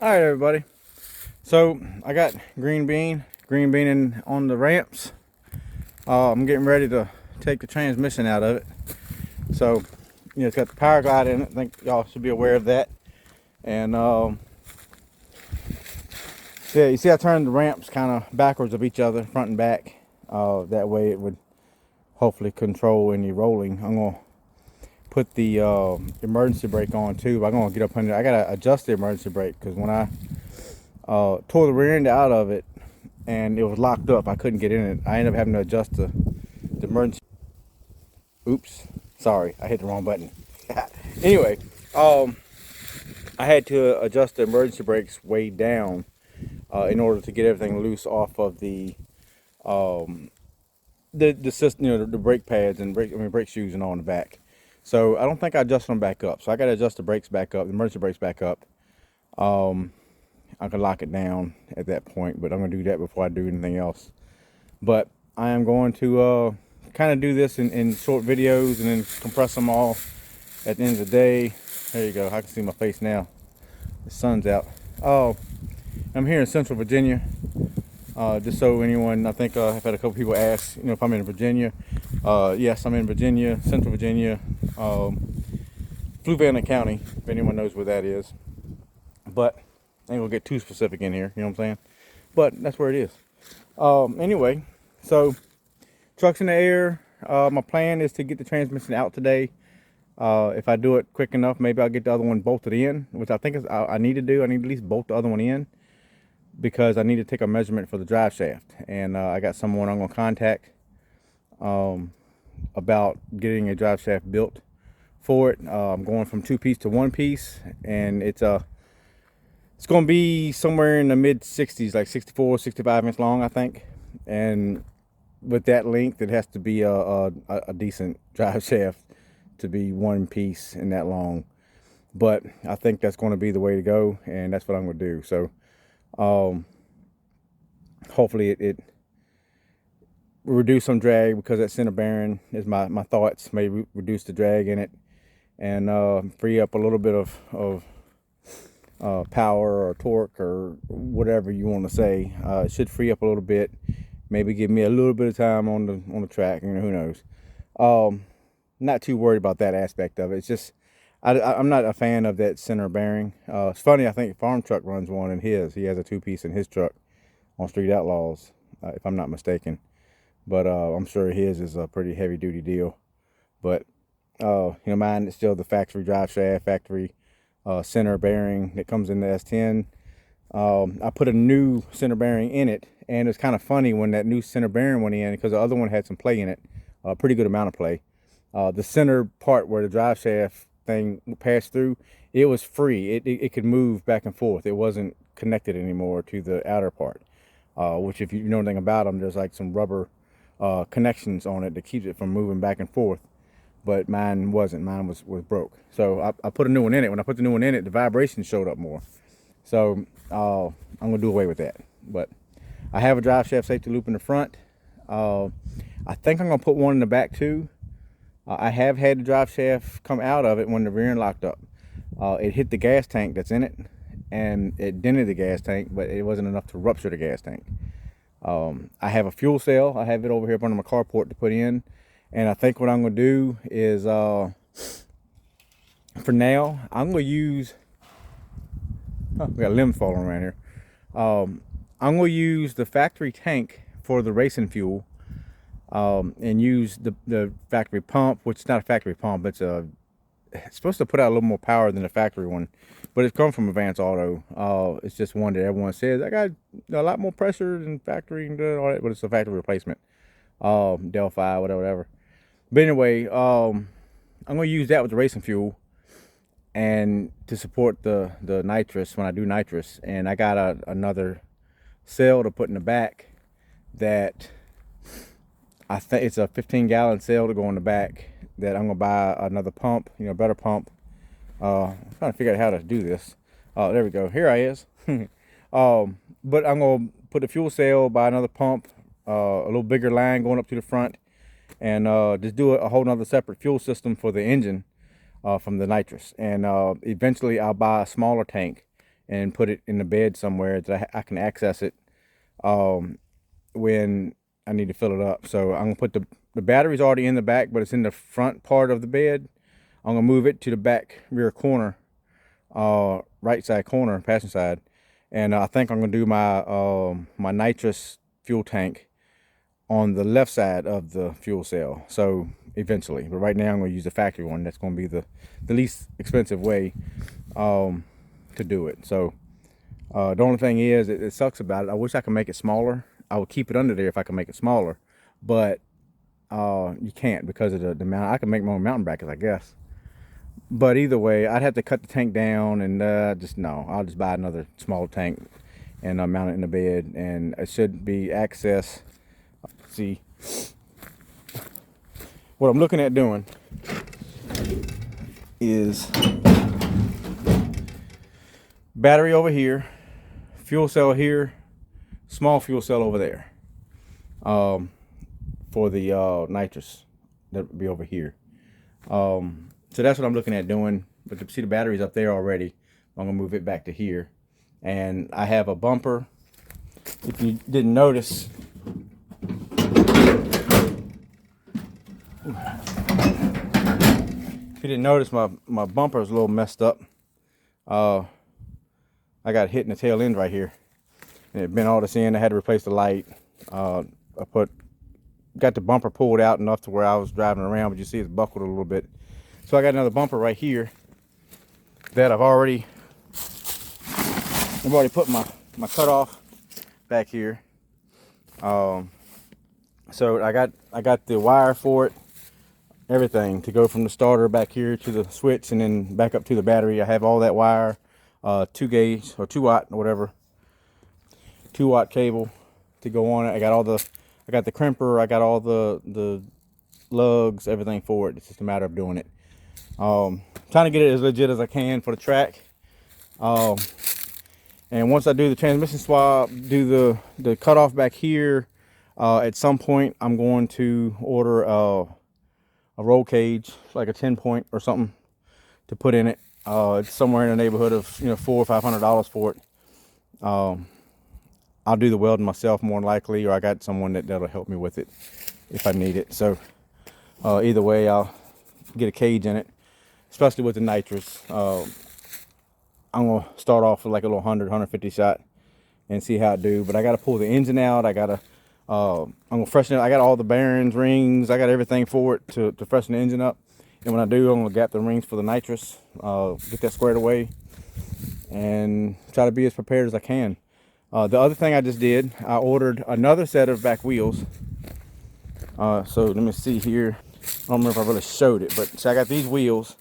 All right, everybody. So I got green beaning on the ramps. I'm getting ready to take the transmission out of it. So, it's got the Powerglide in it. I think y'all should be aware of that. And yeah, you see, I turned the ramps kind of backwards of each other, front and back. That way, it would hopefully control any rolling. I'm gonna put the emergency brake on too. But I'm gonna get up under. I gotta adjust the emergency brake because when I tore the rear end out of it and it was locked up, I couldn't get in it. I ended up having to adjust the emergency. Oops, sorry, I hit the wrong button. Anyway, I had to adjust the emergency brakes way down in order to get everything loose off of the system, the brake pads and brake shoes and all in the back. So I don't think I adjusted them back up. So I got to adjust the brakes back up, the emergency brakes back up. I can lock it down at that point, but I'm going to do that before I do anything else. But I am going to kind of do this in short videos and then compress them all at the end of the day. There you go. I can see my face now. The sun's out. Oh, I'm here in Central Virginia. Just so anyone, I think I've had a couple people ask, if I'm in Virginia. Yes, I'm in Virginia, Central Virginia, Fluvanna County, if anyone knows where that is. But I ain't gonna get too specific in here, you know what I'm saying? But that's where it is. Anyway, so truck's in the air. My plan is to get the transmission out today. If I do it quick enough, maybe I'll get the other one bolted in, which I think is I need to do. I need to at least bolt the other one in because I need to take a measurement for the drive shaft. And I got someone I'm gonna contact about getting a drive shaft built for it. I'm going from 2-piece to 1-piece, and it's going to be somewhere in the mid 60s, like 64, 65 inch long, I think. And with that length, it has to be a decent drive shaft to be 1-piece and that long. But I think that's going to be the way to go, and that's what I'm going to do. So hopefully it will reduce some drag, because that center bearing is my thoughts. Maybe reduce the drag in it and free up a little bit of power or torque or whatever you want to say. It should free up a little bit, maybe give me a little bit of time on the track. Who knows. Not too worried about that aspect of it. It's just I'm not a fan of that center bearing. It's funny, I think Farm Truck runs one in his. He has a 2-piece in his truck on Street Outlaws, if I'm not mistaken. But I'm sure his is a pretty heavy duty deal. But mine is still the factory drive shaft, factory center bearing that comes in the S10. I put a new center bearing in it, and it's kind of funny when that new center bearing went in, because the other one had some play in it, a pretty good amount of play. The center part where the drive shaft thing passed through, it was free. It could move back and forth. It wasn't connected anymore to the outer part, which, if you know anything about them, there's like some rubber connections on it that keeps it from moving back and forth. But mine wasn't. Mine was broke. So I put a new one in it. When I put the new one in it, the vibration showed up more. So I'm gonna do away with that. But I have a drive shaft safety loop in the front. I think I'm gonna put one in the back too. I have had the drive shaft come out of it when the rear end locked up. It hit the gas tank that's in it, and it dented the gas tank, but it wasn't enough to rupture the gas tank. I have a fuel cell. I have it over here up under my carport to put in. And I think what I'm going to do is, for now, I'm going to use, we got limbs falling around here. I'm going to use the factory tank for the racing fuel, and use the factory pump, which is not a factory pump. It's supposed to put out a little more power than the factory one, but it's come from Advance Auto. It's just one that everyone says, I got a lot more pressure than factory and all that, but it's a factory replacement. Delphi, whatever. But anyway, I'm going to use that with the racing fuel and to support the nitrous when I do nitrous. And I got another cell to put in the back that I think it's a 15-gallon cell to go in the back, that I'm going to buy another pump, better pump. I'm trying to figure out how to do this. There we go. Here I is. But I'm going to put the fuel cell, buy another pump, a little bigger line going up to the front, and just do a whole nother separate fuel system for the engine from the nitrous. And eventually I'll buy a smaller tank and put it in the bed somewhere that I can access it when I need to fill it up. So I'm gonna put the battery's already in the back, but it's in the front part of the bed. I'm gonna move it to the back rear corner, right side corner, passenger side, and I think I'm gonna do my my nitrous fuel tank on the left side of the fuel cell. So eventually, but right now I'm gonna use the factory one. That's gonna be the least expensive way to do it. So the only thing is, it sucks about it. I wish I could make it smaller. I would keep it under there if I could make it smaller, but you can't because of the mount. I can make my own mountain brackets, I guess. But either way, I'd have to cut the tank down, and I'll just buy another small tank and mount it in the bed, and it should be access. See, what I'm looking at doing is battery over here, fuel cell here, small fuel cell over there, for the nitrous. That would be over here. So that's what I'm looking at doing. But to see, the battery's up there already. I'm gonna move it back to here, and I have a bumper. If you didn't notice, my bumper is a little messed up. I got hit in the tail end right here, and it bent all this in. I had to replace the light. Got the bumper pulled out enough to where I was driving around, but you see it's buckled a little bit. So I got another bumper right here that I've already put my cutoff back here. So I got the wire for it, everything to go from the starter back here to the switch and then back up to the battery. I have all that wire, 2 gauge or 2 watt or whatever, 2 watt cable to go on it. I got the crimper, I got all the lugs, everything for it. It's just a matter of doing it. Trying to get it as legit as I can for the track. And once I do the transmission swap, do the cutoff back here, at some point I'm going to order a roll cage, like a 10-point or something, to put in it. It's somewhere in the neighborhood of $400 or $500 for it. I'll do the welding myself more than likely, or I got someone that'll help me with it if I need it. So either way, I'll get a cage in it, especially with the nitrous. I'm gonna start off with like a little 150 shot and see how it do. But I gotta pull the engine out. I'm gonna freshen it. I got all the bearings, rings, I got everything for it to freshen the engine up. And when I do, I'm gonna gap the rings for the nitrous, get that squared away, and try to be as prepared as I can. The other thing I just did, I ordered another set of back wheels. So let me see here. I don't remember if I really showed it, but so I got these wheels.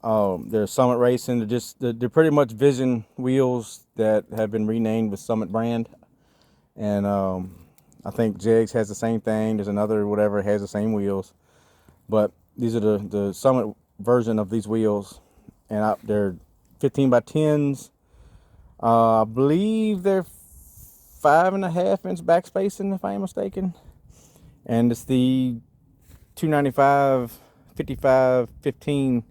They're Summit Racing. They're pretty much Vision wheels that have been renamed with Summit brand. And I think Jegs has the same thing. There's another whatever has the same wheels. But these are the Summit version of these wheels, and they're 15 by 10s. I believe they're 5.5 inch back spacing, if I am mistaken. And it's the 295 55 15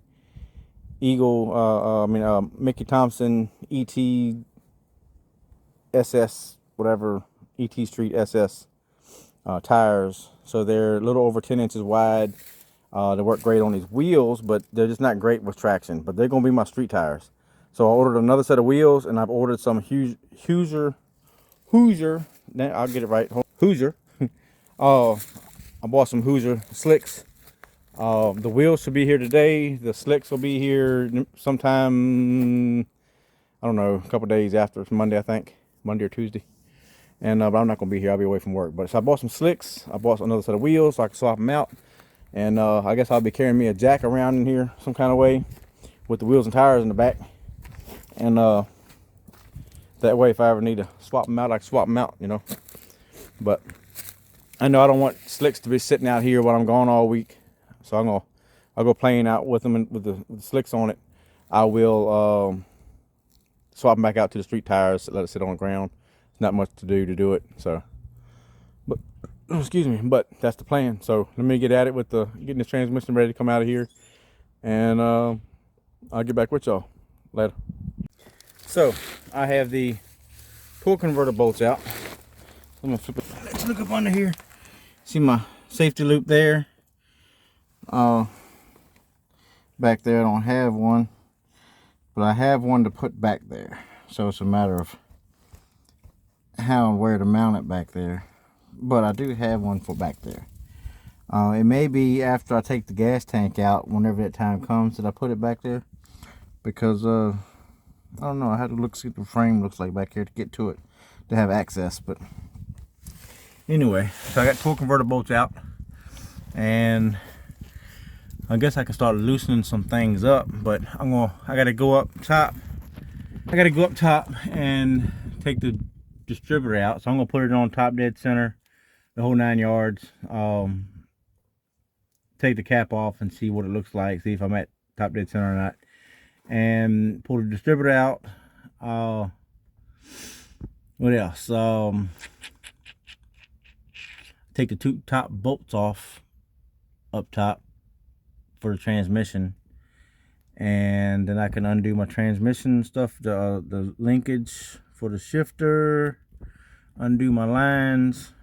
Eagle, Mickey Thompson ET SS, whatever, ET Street SS tires. So they're a little over 10 inches wide. They work great on these wheels, but they're just not great with traction. But they're going to be my street tires. So I ordered another set of wheels, and I've ordered some Hoosier. I'll get it right. Hoosier. I bought some Hoosier slicks. The wheels should be here today. The slicks will be here sometime, I don't know, a couple days after. It's Monday, I think. Monday or Tuesday. And but I'm not going to be here. I'll be away from work. But so I bought some slicks. I bought another set of wheels so I can swap them out. And I guess I'll be carrying me a jack around in here some kind of way with the wheels and tires in the back. And that way, if I ever need to swap them out, I can swap them out, But I know I don't want slicks to be sitting out here while I'm gone all week. So I'll go playing out with them with the slicks on it. I will swap them back out to the street tires, let it sit on the ground. It's not much to do it. So, but excuse me, but that's the plan. So let me get at it with getting this transmission ready to come out of here, and I'll get back with y'all later. So I have the torque converter bolts out. I'm gonna flip it. Let's look up under here. See my safety loop there. Back there I don't have one, but I have one to put back there. So it's a matter of how and where to mount it back there. But I do have one for back there. It may be after I take the gas tank out, whenever that time comes, that I put it back there. Because I don't know, I had to look, see what the frame looks like back here to get to it, to have access. But anyway, so I got torque converter bolts out, and I guess I can start loosening some things up. But I gotta go up top. I gotta go up top and take the distributor out. So I'm gonna put it on top dead center, the whole 9 yards. Take the cap off and see what it looks like. See if I'm at top dead center or not. And pull the distributor out. What else? Take the two top bolts off up top for the transmission, and then I can undo my transmission stuff, the linkage for the shifter, undo my lines,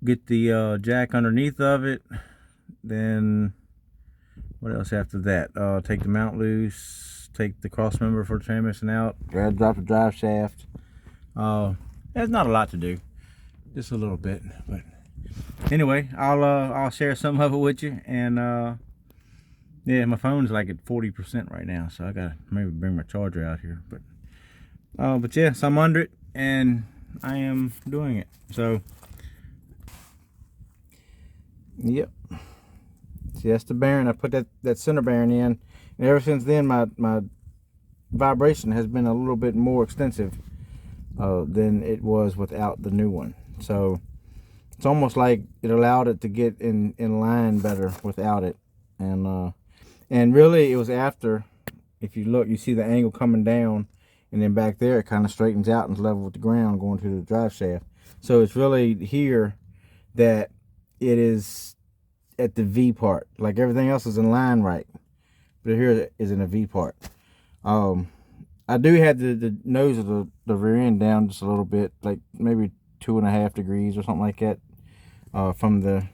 get the jack underneath of it. Then what else after that? Take the mount loose, take the cross member for the transmission out, drop the drive shaft. There's not a lot to do, just a little bit. But anyway, I'll share some of it with you. And yeah, my phone's like at 40% right now, so I gotta maybe bring my charger out here. But yeah, so I'm under it and I am doing it. So yep. See, that's the bearing. I put that center bearing in, and ever since then my vibration has been a little bit more extensive than it was without the new one. So it's almost like it allowed it to get in line better without it. And really it was after, if you look, you see the angle coming down, and then back there it kind of straightens out and is level with the ground going to the drive shaft. So it's really here that it is at the V part. Like everything else is in line right, but here it is in a V part. I do have the nose of the rear end down just a little bit, like maybe 2.5 degrees or something like that, from the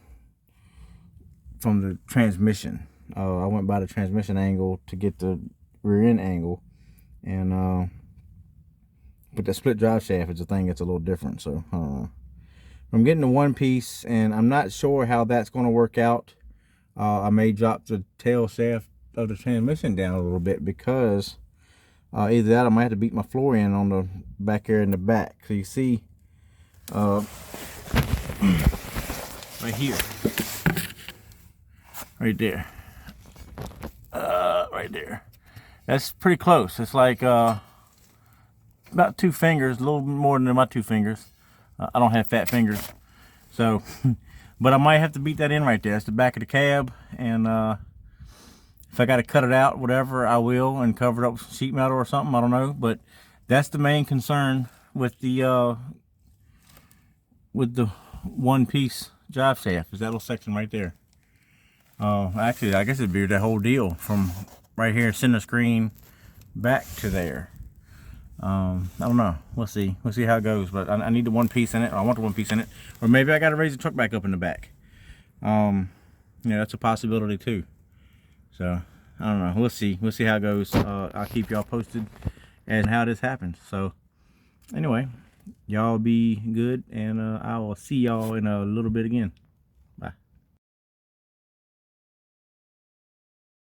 transmission. I went by the transmission angle to get the rear end angle, and but the split drive shaft is the thing that's a little different. So I'm getting the one piece, and I'm not sure how that's going to work out. I may drop the tail shaft of the transmission down a little bit, because either that or I might have to beat my floor in on the back here in the back. So you see right here, right there, right there, that's pretty close. It's like about 2 fingers, a little more than my 2 fingers. I don't have fat fingers, so but I might have to beat that in right there. That's the back of the cab, and if I got to cut it out, whatever, I will, and cover it up with sheet metal or something. I don't know, but that's the main concern with the one-piece drive shaft, is that little section right there. Actually, I guess it'd be the whole deal from right here, center screen, back to there. I don't know. We'll see how it goes. But I need the one piece in it. Or I want the one piece in it. Or maybe I got to raise the truck back up in the back. Yeah, that's a possibility too. So I don't know. We'll see how it goes. I'll keep y'all posted as how this happens. So anyway, y'all be good, and I will see y'all in a little bit again.